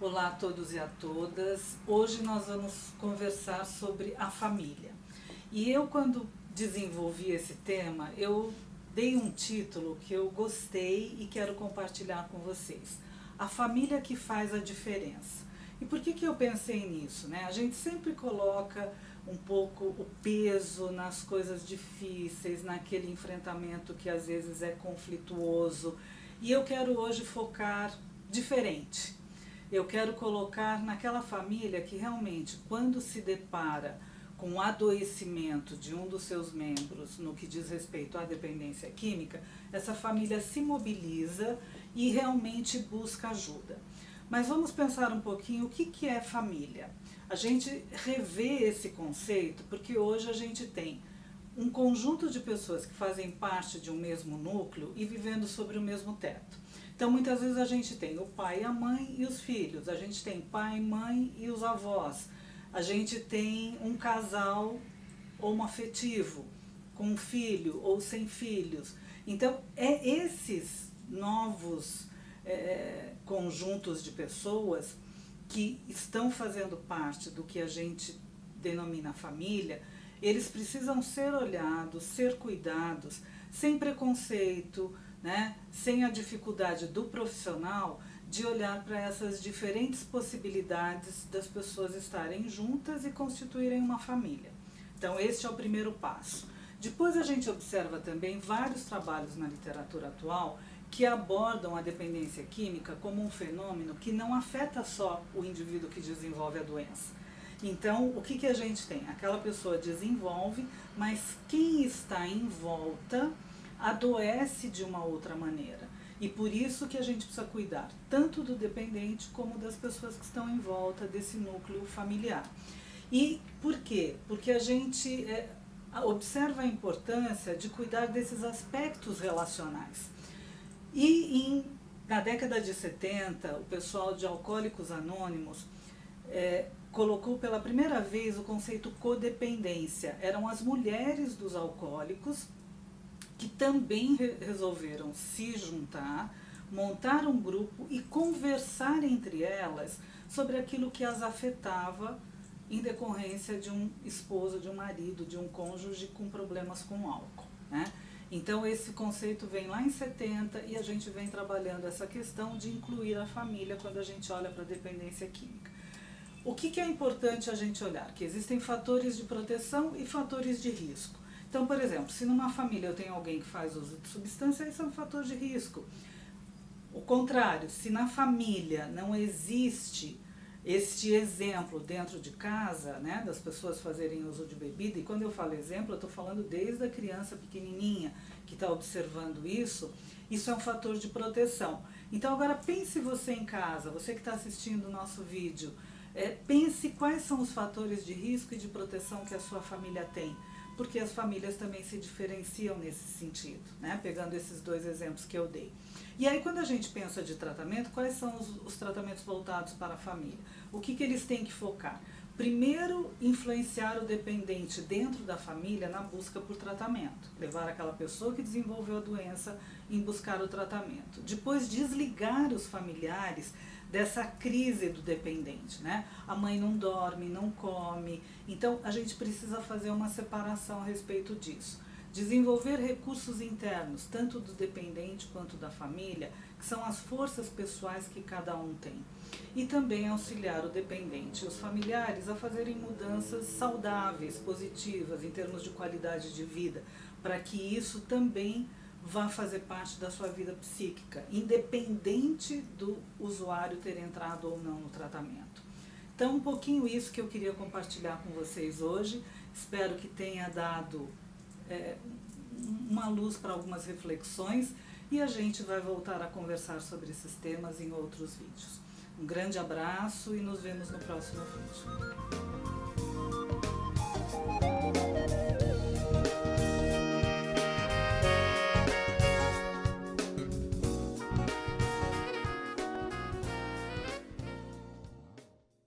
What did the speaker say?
Olá a todos e a todas. Hoje nós vamos conversar sobre a família. E eu, quando desenvolvi esse tema, eu dei um título que eu gostei e quero compartilhar com vocês. A família que faz a diferença. E por que eu pensei nisso, né? A gente sempre coloca um pouco o peso nas coisas difíceis, naquele enfrentamento que às vezes é conflituoso. E eu quero hoje focar diferente. Eu quero colocar naquela família que realmente, quando se depara com o adoecimento de um dos seus membros no que diz respeito à dependência química, essa família se mobiliza e realmente busca ajuda. Mas vamos pensar um pouquinho o que é família. A gente revê esse conceito porque hoje a gente tem um conjunto de pessoas que fazem parte de um mesmo núcleo e vivendo sobre o mesmo teto. Então, muitas vezes a gente tem o pai, a mãe e os filhos, a gente tem pai, mãe e os avós, a gente tem um casal homoafetivo, com um filho ou sem filhos. Então, é esses novos conjuntos de pessoas que estão fazendo parte do que a gente denomina família. Eles precisam ser olhados, ser cuidados, sem preconceito, né? Sem a dificuldade do profissional de olhar para essas diferentes possibilidades das pessoas estarem juntas e constituírem uma família. Então, este é o primeiro passo. Depois a gente observa também vários trabalhos na literatura atual que abordam a dependência química como um fenômeno que não afeta só o indivíduo que desenvolve a doença. Então, o que a gente tem? Aquela pessoa desenvolve, mas quem está em volta adoece de uma outra maneira. E por isso que a gente precisa cuidar tanto do dependente como das pessoas que estão em volta desse núcleo familiar. E por quê? Porque a gente observa a importância de cuidar desses aspectos relacionais. E na década de 70, o pessoal de Alcoólicos Anônimos colocou pela primeira vez o conceito codependência. Eram as mulheres dos alcoólicos que também resolveram se juntar, montar um grupo e conversar entre elas sobre aquilo que as afetava em decorrência de um esposo, de um marido, de um cônjuge com problemas com álcool, né? Então esse conceito vem lá em 70 e a gente vem trabalhando essa questão de incluir a família quando a gente olha para a dependência química. O que é importante a gente olhar? Que existem fatores de proteção e fatores de risco. Então, por exemplo, se numa família eu tenho alguém que faz uso de substância, isso é um fator de risco. O contrário, se na família não existe este exemplo dentro de casa, né, das pessoas fazerem uso de bebida, e quando eu falo exemplo, eu estou falando desde a criança pequenininha que está observando isso é um fator de proteção. Então agora pense você em casa, você que está assistindo o nosso vídeo, pense quais são os fatores de risco e de proteção que a sua família tem, porque as famílias também se diferenciam nesse sentido, né? Pegando esses dois exemplos que eu dei. E aí, quando a gente pensa de tratamento, quais são os tratamentos voltados para a família? O que eles têm que focar? Primeiro, influenciar o dependente dentro da família na busca por tratamento. Levar aquela pessoa que desenvolveu a doença em buscar o tratamento. Depois, desligar os familiares dessa crise do dependente, né? A mãe não dorme, não come, então a gente precisa fazer uma separação a respeito disso. Desenvolver recursos internos, tanto do dependente quanto da família, que são as forças pessoais que cada um tem. E também auxiliar o dependente e os familiares a fazerem mudanças saudáveis, positivas, em termos de qualidade de vida, para que isso também vá fazer parte da sua vida psíquica, independente do usuário ter entrado ou não no tratamento. Então, um pouquinho isso que eu queria compartilhar com vocês hoje. Espero que tenha dado uma luz para algumas reflexões e a gente vai voltar a conversar sobre esses temas em outros vídeos. Um grande abraço e nos vemos no próximo vídeo.